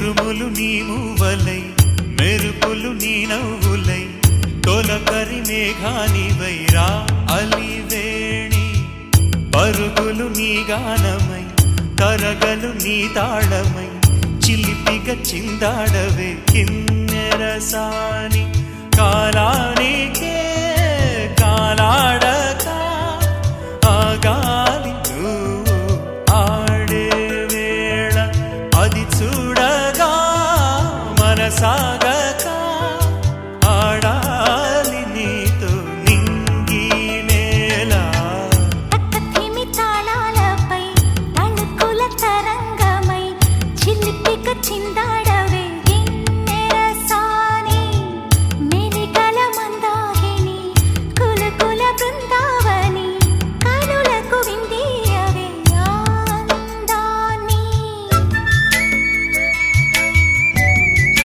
ఉరుములు నీ మూవలై మెరుపులు నీ నవ్వులై తొలకరి మేఘానివై రా అలివేణి పరుగులు నీ గానమై తరగలు నీ తాళమై చిలిపిగా చిందాడవే కిన్నెరసాని కాలానికే కాలాడక ఆగాలి నువ్వు ఆడే వేళ అది చూడగా మనసా